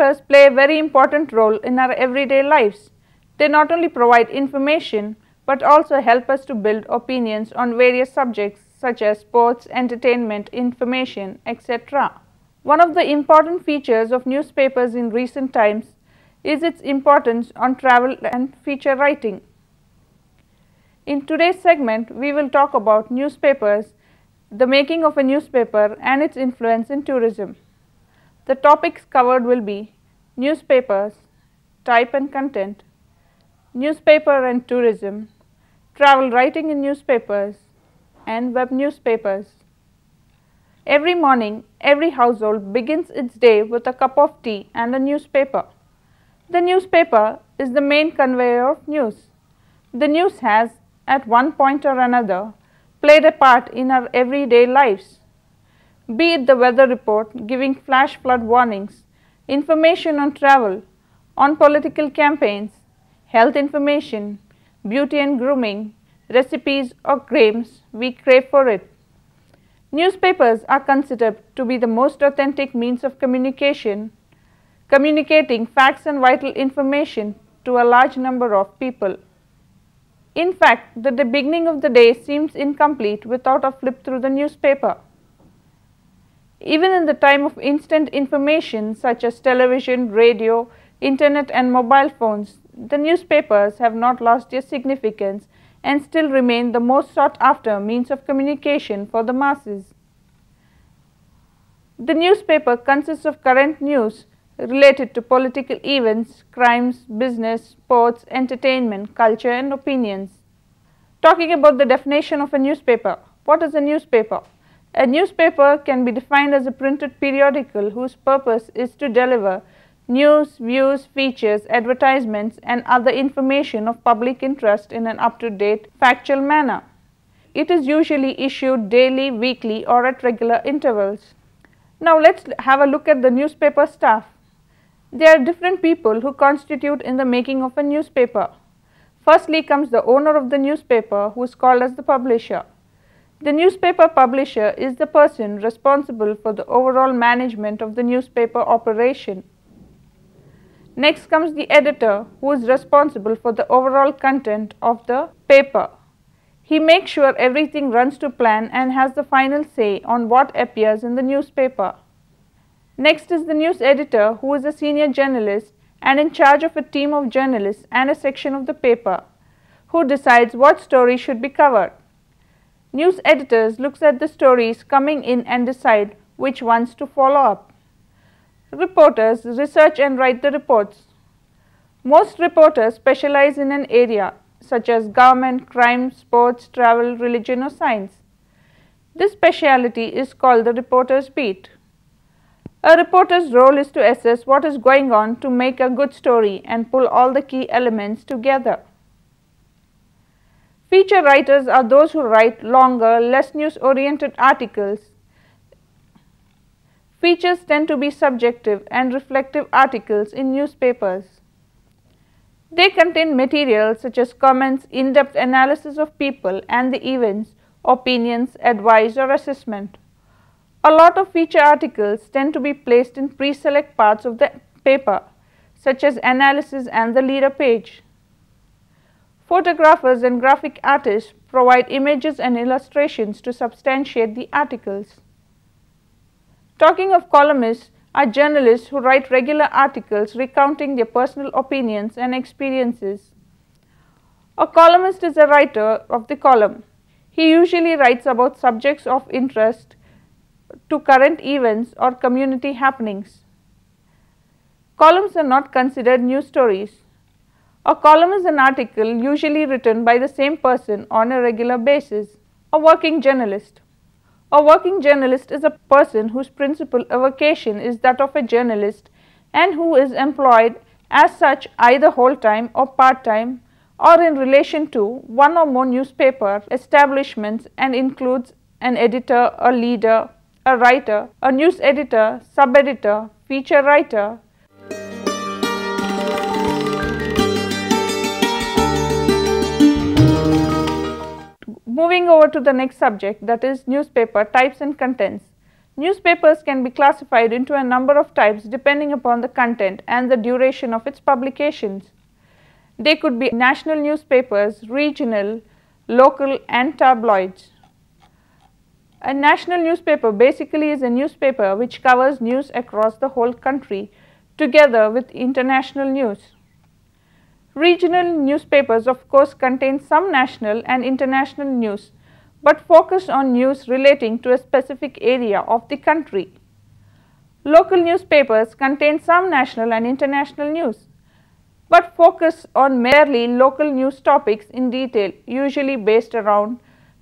Newspapers play a very important role in our everyday lives. They not only provide information but also help us to build opinions on various subjects such as sports, entertainment, information, etc. One of the important features of newspapers in recent times is its importance on travel and feature writing. In today's segment, we will talk about newspapers, the making of a newspaper and its influence in tourism. The topics covered will be newspapers, type and content, newspaper and tourism, travel writing in newspapers, and web newspapers. Every morning, every household begins its day with a cup of tea and a newspaper. The newspaper is the main conveyor of news. The news has, at one point or another, played a part in our everyday lives. Be it the weather report giving flash flood warnings, information on travel, on political campaigns, health information, beauty and grooming, recipes or games, we crave for it. Newspapers are considered to be the most authentic means of communication, communicating facts and vital information to a large number of people. In fact, the beginning of the day seems incomplete without a flip through the newspaper. Even in the time of instant information such as television, radio, internet and mobile phones, the newspapers have not lost their significance and still remain the most sought after means of communication for the masses. The newspaper consists of current news related to political events, crimes, business, sports, entertainment, culture and opinions. Talking about the definition of a newspaper. What is a newspaper? A newspaper can be defined as a printed periodical whose purpose is to deliver news, views, features, advertisements and other information of public interest in an up-to-date, factual manner. It is usually issued daily, weekly or at regular intervals. Now let's have a look at the newspaper staff. There are different people who constitute in the making of a newspaper. Firstly comes the owner of the newspaper, who is called as the publisher. The newspaper publisher is the person responsible for the overall management of the newspaper operation. Next comes the editor, who is responsible for the overall content of the paper. He makes sure everything runs to plan and has the final say on what appears in the newspaper. Next is the news editor, who is a senior journalist and in charge of a team of journalists and a section of the paper, who decides what story should be covered. News editors look at the stories coming in and decide which ones to follow up. Reporters research and write the reports. Most reporters specialize in an area such as government, crime, sports, travel, religion or science. This speciality is called the reporter's beat. A reporter's role is to assess what is going on to make a good story and pull all the key elements together. Feature writers are those who write longer, less news-oriented articles. Features tend to be subjective and reflective articles in newspapers. They contain material such as comments, in-depth analysis of people and the events, opinions, advice or assessment. A lot of feature articles tend to be placed in pre-select parts of the paper, such as analysis and the leader page. Photographers and graphic artists provide images and illustrations to substantiate the articles. Talking of columnists are journalists who write regular articles recounting their personal opinions and experiences. A columnist is a writer of the column. He usually writes about subjects of interest to current events or community happenings. Columns are not considered news stories. A column is an article usually written by the same person on a regular basis. A working journalist. A working journalist is a person whose principal avocation is that of a journalist and who is employed as such either whole-time or part-time or in relation to one or more newspaper establishments and includes an editor, a leader, a writer, a news editor, sub-editor, feature writer. Moving over to the next subject, that is newspaper types and contents. Newspapers can be classified into a number of types depending upon the content and the duration of its publications. They could be national newspapers, regional, local, and tabloids. A national newspaper basically is a newspaper which covers news across the whole country together with international news. Regional newspapers of course contain some national and international news but focus on news relating to a specific area of the country. Local newspapers contain some national and international news but focus on merely local news topics in detail, usually based around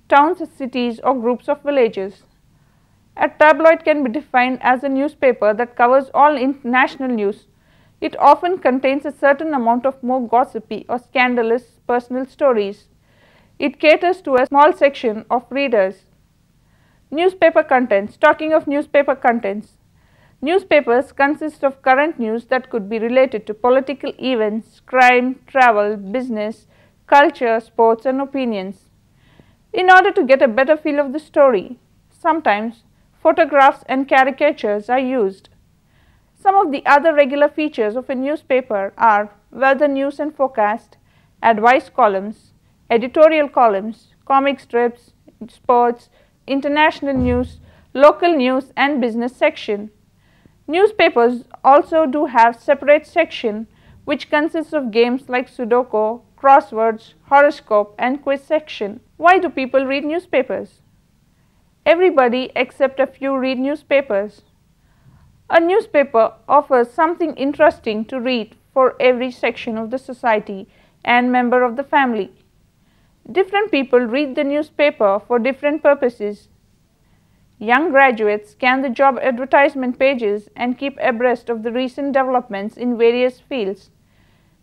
towns, cities, or groups of villages. A tabloid can be defined as a newspaper that covers all international news. It often contains a certain amount of more gossipy or scandalous personal stories. It caters to a small section of readers. Newspaper contents. Talking of newspaper contents, newspapers consist of current news that could be related to political events, crime, travel, business, culture, sports, and opinions. In order to get a better feel of the story, sometimes photographs and caricatures are used. Some of the other regular features of a newspaper are weather news and forecast, advice columns, editorial columns, comic strips, sports, international news, local news, and business section. Newspapers also do have separate section which consists of games like Sudoku, crosswords, horoscope, and quiz section. Why do people read newspapers? Everybody except a few read newspapers. A newspaper offers something interesting to read for every section of the society and member of the family. Different people read the newspaper for different purposes. Young graduates scan the job advertisement pages and keep abreast of the recent developments in various fields,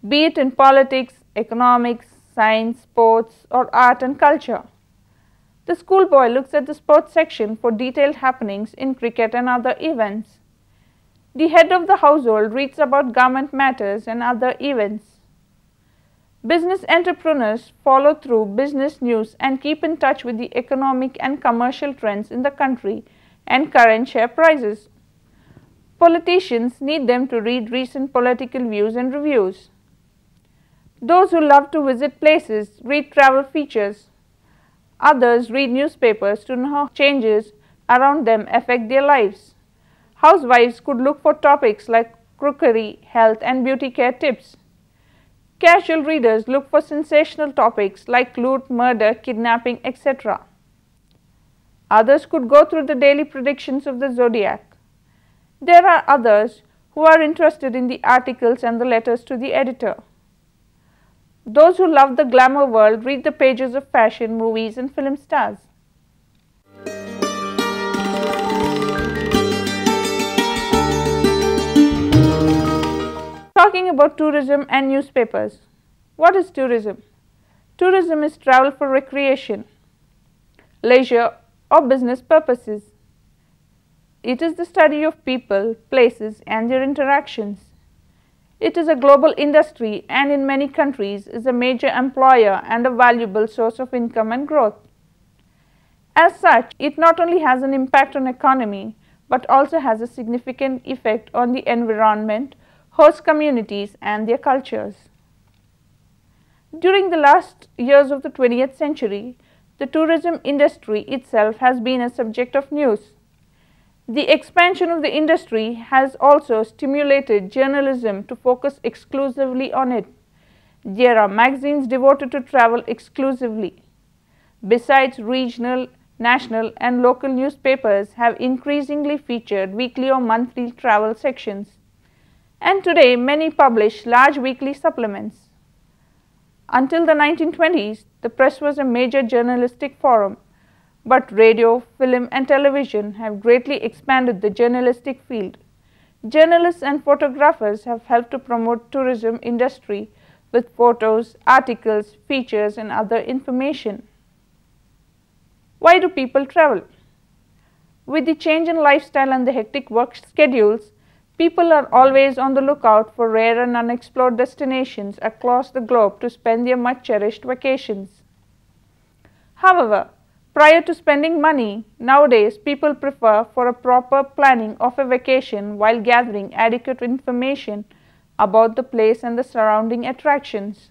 be it in politics, economics, science, sports, or art and culture. The schoolboy looks at the sports section for detailed happenings in cricket and other events. The head of the household reads about government matters and other events. Business entrepreneurs follow through business news and keep in touch with the economic and commercial trends in the country and current share prices. Politicians need them to read recent political views and reviews. Those who love to visit places read travel features. Others read newspapers to know how changes around them affect their lives. Housewives could look for topics like crockery, health, and beauty care tips. Casual readers look for sensational topics like loot, murder, kidnapping, etc. Others could go through the daily predictions of the zodiac. There are others who are interested in the articles and the letters to the editor. Those who love the glamour world read the pages of fashion, movies, and film stars. Talking about tourism and newspapers. What is tourism? Tourism is travel for recreation, leisure, or business purposes. It is the study of people, places, and their interactions. It is a global industry and in many countries is a major employer and a valuable source of income and growth. As such, it not only has an impact on economy but also has a significant effect on the environment, host communities, and their cultures. During the last years of the 20th century, the tourism industry itself has been a subject of news. The expansion of the industry has also stimulated journalism to focus exclusively on it. There are magazines devoted to travel exclusively. Besides, regional, national, and local newspapers have increasingly featured weekly or monthly travel sections. And today, many publish large weekly supplements. Until the 1920s, the press was a major journalistic forum, but radio, film, and television have greatly expanded the journalistic field. Journalists and photographers have helped to promote tourism industry with photos, articles, features, and other information. Why do people travel? With the change in lifestyle and the hectic work schedules, people are always on the lookout for rare and unexplored destinations across the globe to spend their much cherished vacations. However, Prior to spending money, nowadays people prefer for a proper planning of a vacation while gathering adequate information about the place and the surrounding attractions.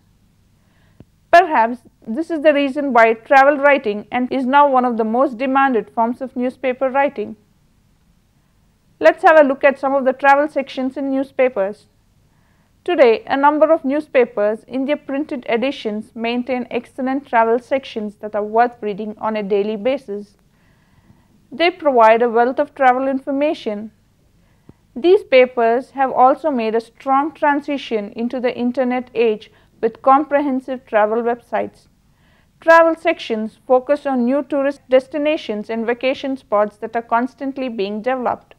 Perhaps this is the reason why travel writing is now one of the most demanded forms of newspaper writing. Let's have a look at some of the travel sections in newspapers. Today, a number of newspapers in their printed editions maintain excellent travel sections that are worth reading on a daily basis. They provide a wealth of travel information. These papers have also made a strong transition into the internet age with comprehensive travel websites. Travel sections focus on new tourist destinations and vacation spots that are constantly being developed.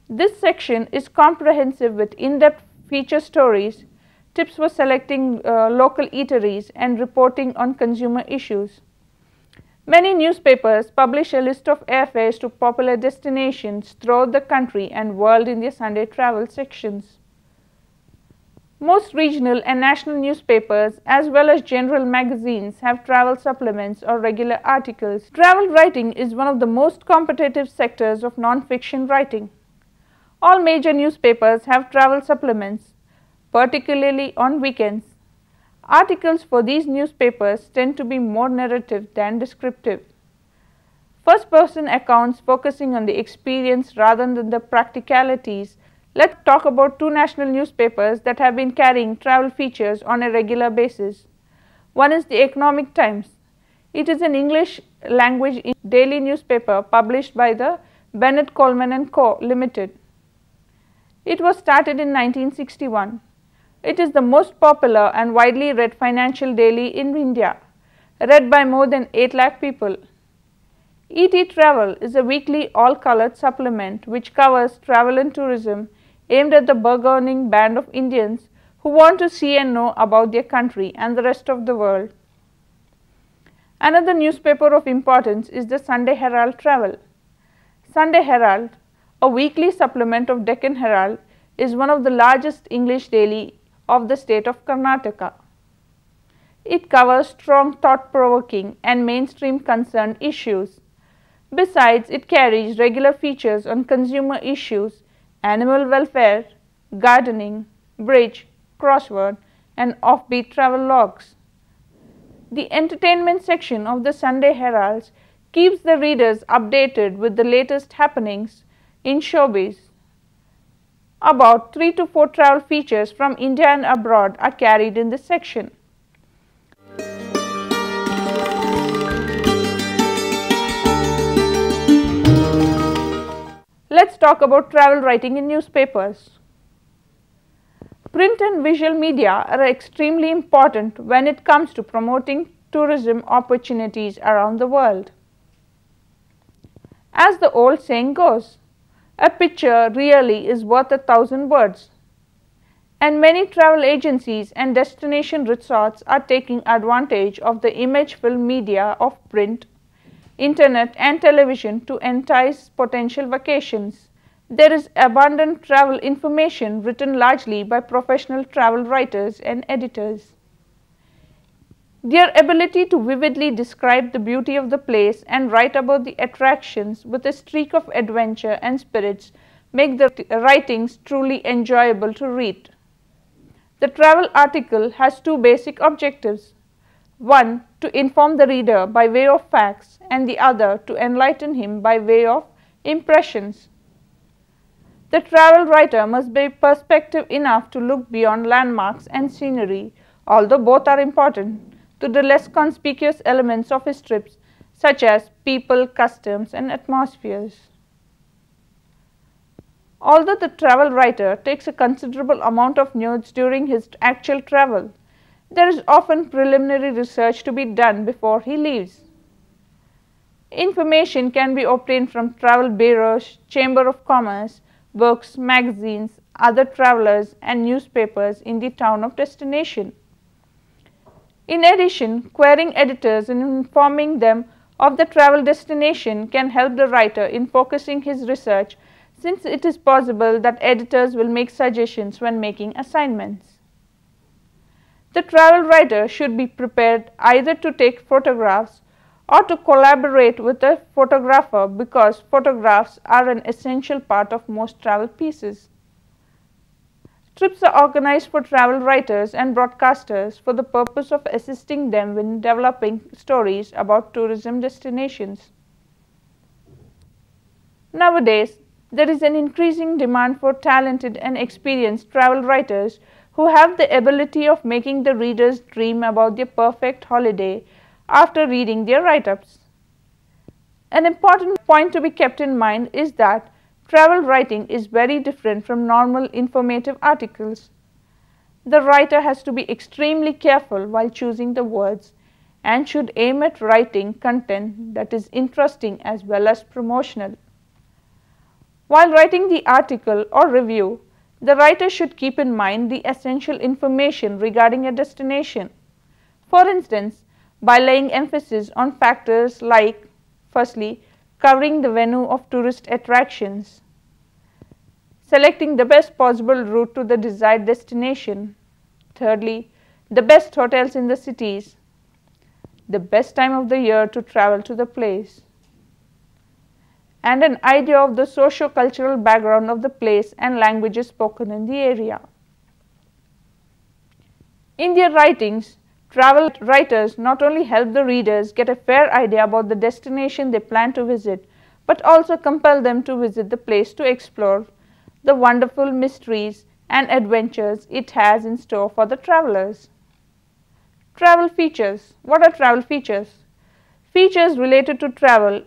This section is comprehensive with in-depth feature stories, tips for selecting local eateries, and reporting on consumer issues. Many newspapers publish a list of airfares to popular destinations throughout the country and world in their Sunday travel sections. Most regional and national newspapers as well as general magazines have travel supplements or regular articles. Travel writing is one of the most competitive sectors of non-fiction writing. All major newspapers have travel supplements, particularly on weekends. Articles for these newspapers tend to be more narrative than descriptive. First-person accounts focusing on the experience rather than the practicalities. Let's talk about two national newspapers that have been carrying travel features on a regular basis. One is the Economic Times. It is an English language daily newspaper published by the Bennett Coleman & Co. Limited. It was started in 1961. It is the most popular and widely read financial daily in India, read by more than 8 lakh people. ET Travel is a weekly all-colored supplement which covers travel and tourism aimed at the burgeoning band of Indians who want to see and know about their country and the rest of the world. Another newspaper of importance is the Sunday Herald Travel. Sunday Herald, a weekly supplement of Deccan Herald, is one of the largest English daily of the state of Karnataka. It covers strong, thought-provoking and mainstream concerned issues. Besides, it carries regular features on consumer issues, animal welfare, gardening, bridge, crossword, and offbeat travel logs. The entertainment section of the Sunday Herald keeps the readers updated with the latest happenings in showbiz. About 3 to 4 travel features from India and abroad are carried in this section. Let's talk about travel writing in newspapers. Print and visual media are extremely important when it comes to promoting tourism opportunities around the world. As the old saying goes, a picture really is worth 1,000 words, and many travel agencies and destination resorts are taking advantage of the image film media of print, internet and television to entice potential vacations. There is abundant travel information written largely by professional travel writers and editors. Their ability to vividly describe the beauty of the place and write about the attractions with a streak of adventure and spirits make the writings truly enjoyable to read. The travel article has two basic objectives. One, to inform the reader by way of facts, and the other, to enlighten him by way of impressions. The travel writer must be perspective enough to look beyond landmarks and scenery, although both are important, to the less conspicuous elements of his trips, such as people, customs, and atmospheres. Although the travel writer takes a considerable amount of notes during his actual travel, there is often preliminary research to be done before he leaves. Information can be obtained from travel bureaus, chamber of commerce, books, magazines, other travelers, and newspapers in the town of destination. In addition, querying editors and informing them of the travel destination can help the writer in focusing his research, since it is possible that editors will make suggestions when making assignments. The travel writer should be prepared either to take photographs or to collaborate with a photographer because photographs are an essential part of most travel pieces. Trips are organized for travel writers and broadcasters for the purpose of assisting them in developing stories about tourism destinations. Nowadays, there is an increasing demand for talented and experienced travel writers who have the ability of making the readers dream about their perfect holiday after reading their write-ups. An important point to be kept in mind is that travel writing is very different from normal informative articles. The writer has to be extremely careful while choosing the words and should aim at writing content that is interesting as well as promotional. While writing the article or review, the writer should keep in mind the essential information regarding a destination. For instance, by laying emphasis on factors like, firstly, covering the venue of tourist attractions, selecting the best possible route to the desired destination, thirdly, the best hotels in the cities, the best time of the year to travel to the place, and an idea of the socio-cultural background of the place and languages spoken in the area. In their writings, travel writers not only help the readers get a fair idea about the destination they plan to visit, but also compel them to visit the place to explore the wonderful mysteries and adventures it has in store for the travelers. Travel features. What are travel features? Features related to travel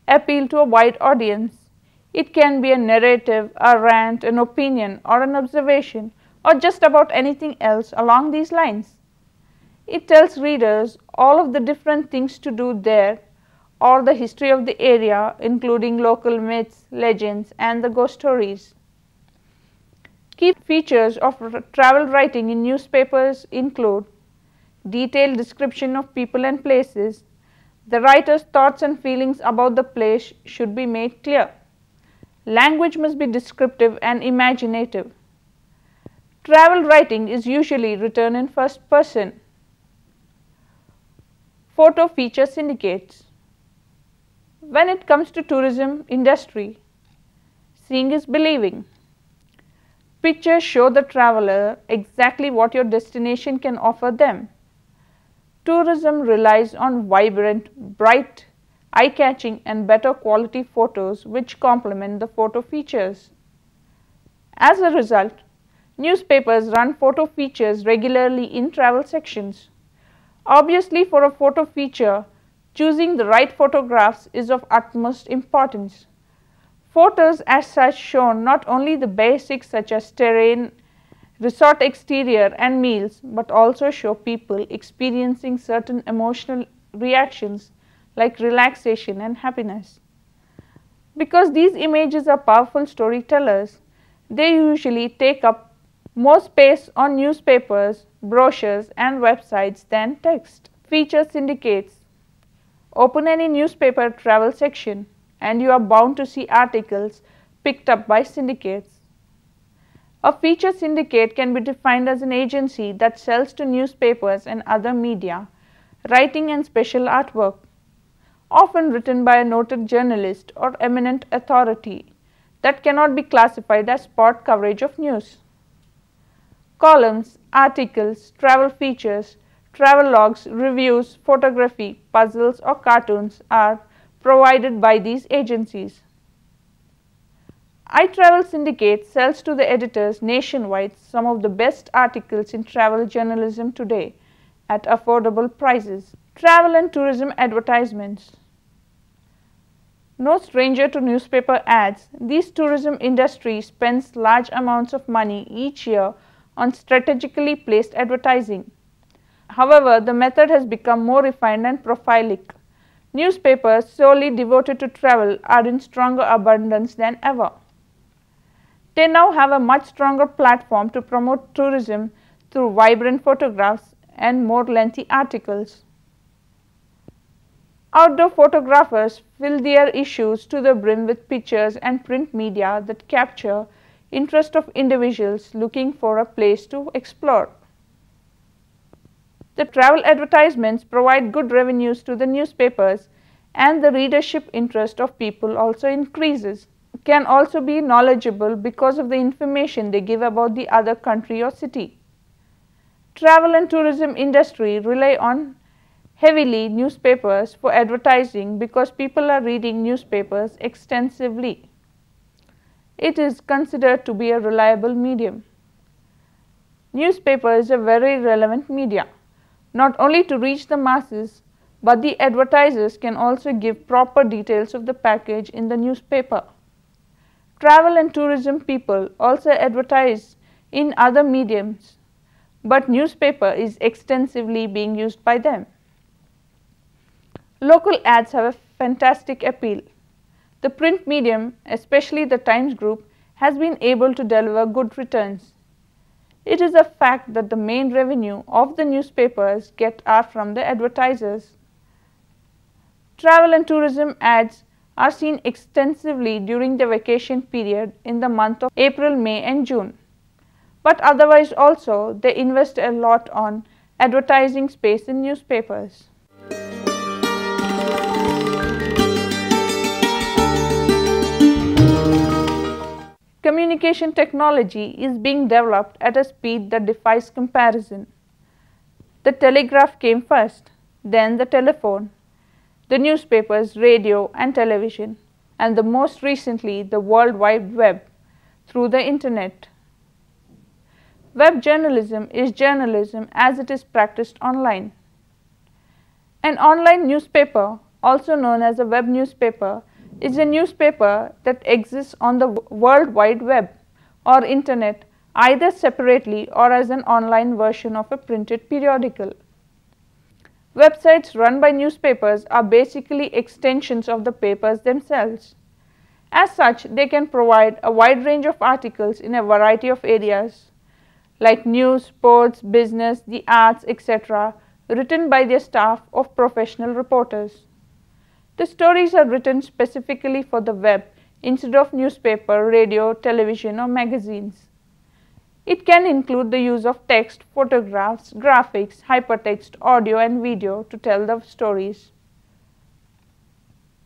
appeal to a wide audience. It can be a narrative, a rant, an opinion, or an observation, or just about anything else along these lines. It tells readers all of the different things to do there or the history of the area, including local myths, legends, and the ghost stories. Key features of travel writing in newspapers include detailed description of people and places. The writer's thoughts and feelings about the place should be made clear. Language must be descriptive and imaginative. Travel writing is usually written in first person. Photo feature syndicates. When it comes to tourism industry, seeing is believing. Pictures show the traveler exactly what your destination can offer them. Tourism relies on vibrant, bright, eye-catching and better quality photos which complement the photo features. As a result, newspapers run photo features regularly in travel sections. Obviously, for a photo feature, choosing the right photographs is of utmost importance. Photos as such show not only the basics such as terrain, resort exterior and meals, but also show people experiencing certain emotional reactions like relaxation and happiness. Because these images are powerful storytellers, they usually take up more space on newspapers, brochures and websites than text. Feature syndicates. Open any newspaper travel section and you are bound to see articles picked up by syndicates. A feature syndicate can be defined as an agency that sells to newspapers and other media writing and special artwork, often written by a noted journalist or eminent authority that cannot be classified as spot coverage of news. Columns, articles, travel features, travel logs, reviews, photography, puzzles or cartoons are provided by these agencies. iTravel Syndicate sells to the editors nationwide some of the best articles in travel journalism today at affordable prices. Travel and tourism advertisements. No stranger to newspaper ads, this tourism industry spends large amounts of money each year on strategically placed advertising. However, the method has become more refined and prophylactic. Newspapers solely devoted to travel are in stronger abundance than ever. They now have a much stronger platform to promote tourism through vibrant photographs and more lengthy articles. Outdoor photographers fill their issues to the brim with pictures and print media that capture interest of individuals looking for a place to explore. The travel advertisements provide good revenues to the newspapers, and the readership interest of people also increases. Can also be knowledgeable because of the information they give about the other country or city. Travel and tourism industry rely on heavily newspapers for advertising because people are reading newspapers extensively. It is considered to be a reliable medium. Newspaper is a very relevant media, not only to reach the masses, but the advertisers can also give proper details of the package in the newspaper. Travel and tourism people also advertise in other mediums, but newspaper is extensively being used by them. Local ads have a fantastic appeal. The print medium, especially the Times Group, has been able to deliver good returns. It is a fact that the main revenue of the newspapers get are from the advertisers. Travel and tourism ads are seen extensively during the vacation period in the month of April, May and June. But otherwise also they invest a lot on advertising space in newspapers. Communication technology is being developed at a speed that defies comparison. The telegraph came first, then the telephone, the newspapers, radio and television, and the most recently the World Wide Web through the Internet. Web journalism is journalism as it is practiced online. An online newspaper, also known as a web newspaper, is a newspaper that exists on the World Wide Web or Internet either separately or as an online version of a printed periodical. Websites run by newspapers are basically extensions of the papers themselves. As such, they can provide a wide range of articles in a variety of areas like news, sports, business, the arts, etc., written by their staff of professional reporters. The stories are written specifically for the web instead of newspaper, radio, television or magazines. It can include the use of text, photographs, graphics, hypertext, audio and video to tell the stories.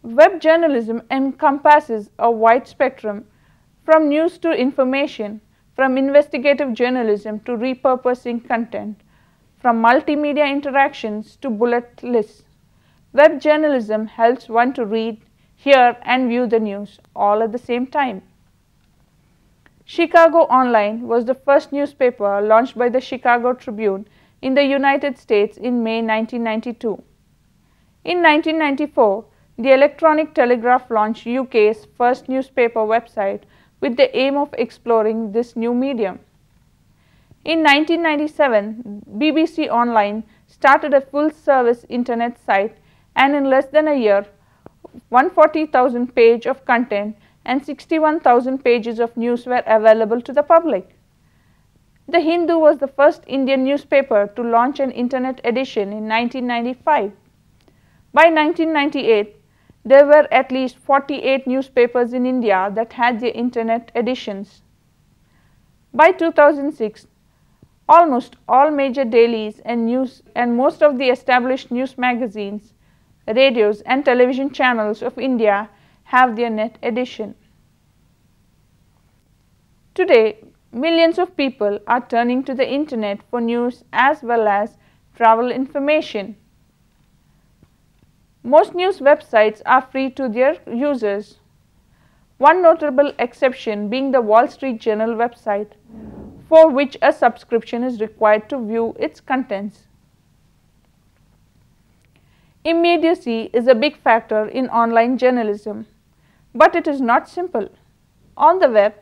Web journalism encompasses a wide spectrum from news to information, from investigative journalism to repurposing content, from multimedia interactions to bullet lists. Web journalism helps one to read, hear and view the news all at the same time. Chicago Online was the first newspaper launched by the Chicago Tribune in the United States in May 1992. In 1994, the Electronic Telegraph launched UK's first newspaper website with the aim of exploring this new medium. In 1997, BBC Online started a full-service internet site, and in less than a year, 140,000 pages of content and 61,000 pages of news were available to the public. The Hindu was the first Indian newspaper to launch an internet edition in 1995. By 1998, there were at least 48 newspapers in India that had their internet editions. By 2006, almost all major dailies and most of the established news magazines, radios and television channels of India have their net edition. Today, millions of people are turning to the internet for news as well as travel information. Most news websites are free to their users. One notable exception being the Wall Street Journal website, for which a subscription is required to view its contents. Immediacy is a big factor in online journalism, but it is not simple. On the web,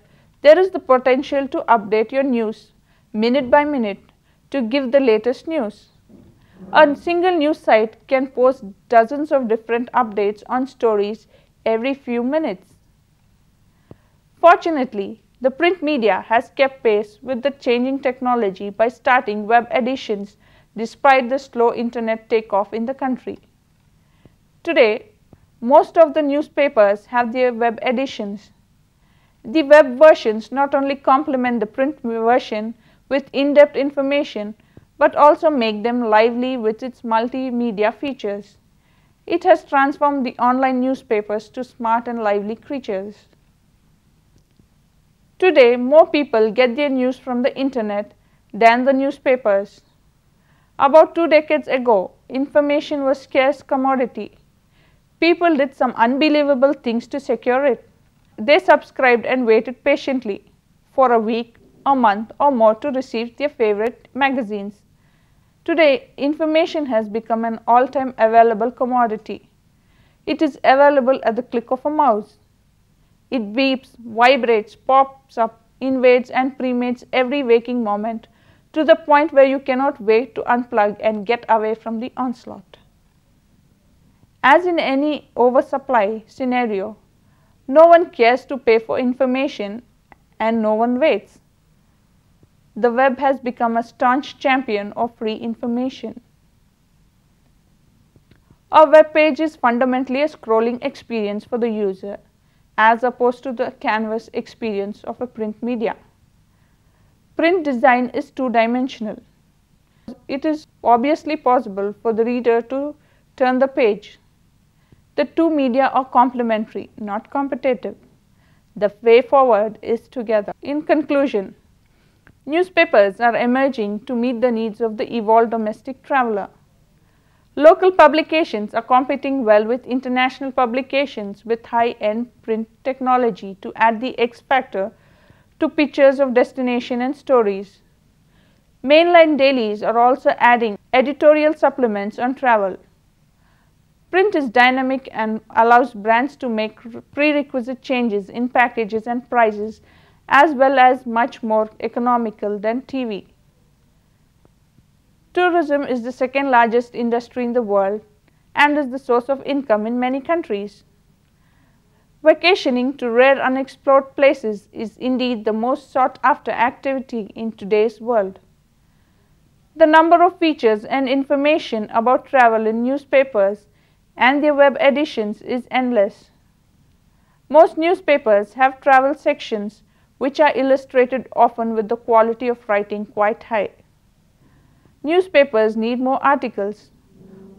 there is the potential to update your news minute by minute to give the latest news. A single news site can post dozens of different updates on stories every few minutes. Fortunately, the print media has kept pace with the changing technology by starting web editions despite the slow internet takeoff in the country. Today, most of the newspapers have their web editions. The web versions not only complement the print version with in-depth information, but also make them lively with its multimedia features. It has transformed the online newspapers to smart and lively creatures. Today, more people get their news from the internet than the newspapers. About 2 decades ago, information was a scarce commodity. People did some unbelievable things to secure it. They subscribed and waited patiently for a week, a month, or more to receive their favorite magazines. Today, information has become an all-time available commodity. It is available at the click of a mouse. It beeps, vibrates, pops up, invades and permeates every waking moment to the point where you cannot wait to unplug and get away from the onslaught. As in any oversupply scenario, no one cares to pay for information and no one waits. The web has become a staunch champion of free information. A web page is fundamentally a scrolling experience for the user, as opposed to the canvas experience of a print media. Print design is two-dimensional. It is obviously possible for the reader to turn the page. The two media are complementary, not competitive. The way forward is together. In conclusion, newspapers are emerging to meet the needs of the evolved domestic traveler. Local publications are competing well with international publications with high-end print technology to add the X factor to pictures of destination and stories. Mainline dailies are also adding editorial supplements on travel. Print is dynamic and allows brands to make prerequisite changes in packages and prices, as well as much more economical than TV. Tourism is the second largest industry in the world and is the source of income in many countries. Vacationing to rare unexplored places is indeed the most sought after activity in today's world. The number of features and information about travel in newspapers and their web editions is endless. Most newspapers have travel sections which are illustrated often with the quality of writing quite high. Newspapers need more articles.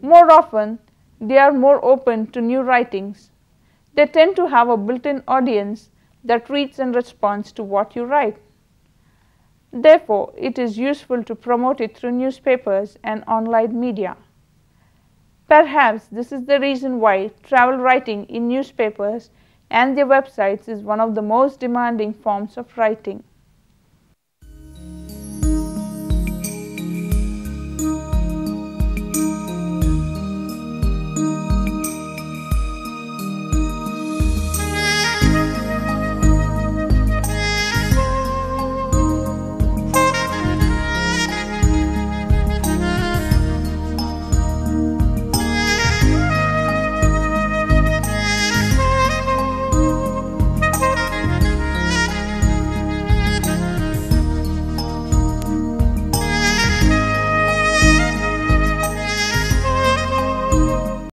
More often, they are more open to new writings. They tend to have a built-in audience that reads and responds to what you write. Therefore, it is useful to promote it through newspapers and online media. Perhaps this is the reason why travel writing in newspapers and their websites is one of the most demanding forms of writing.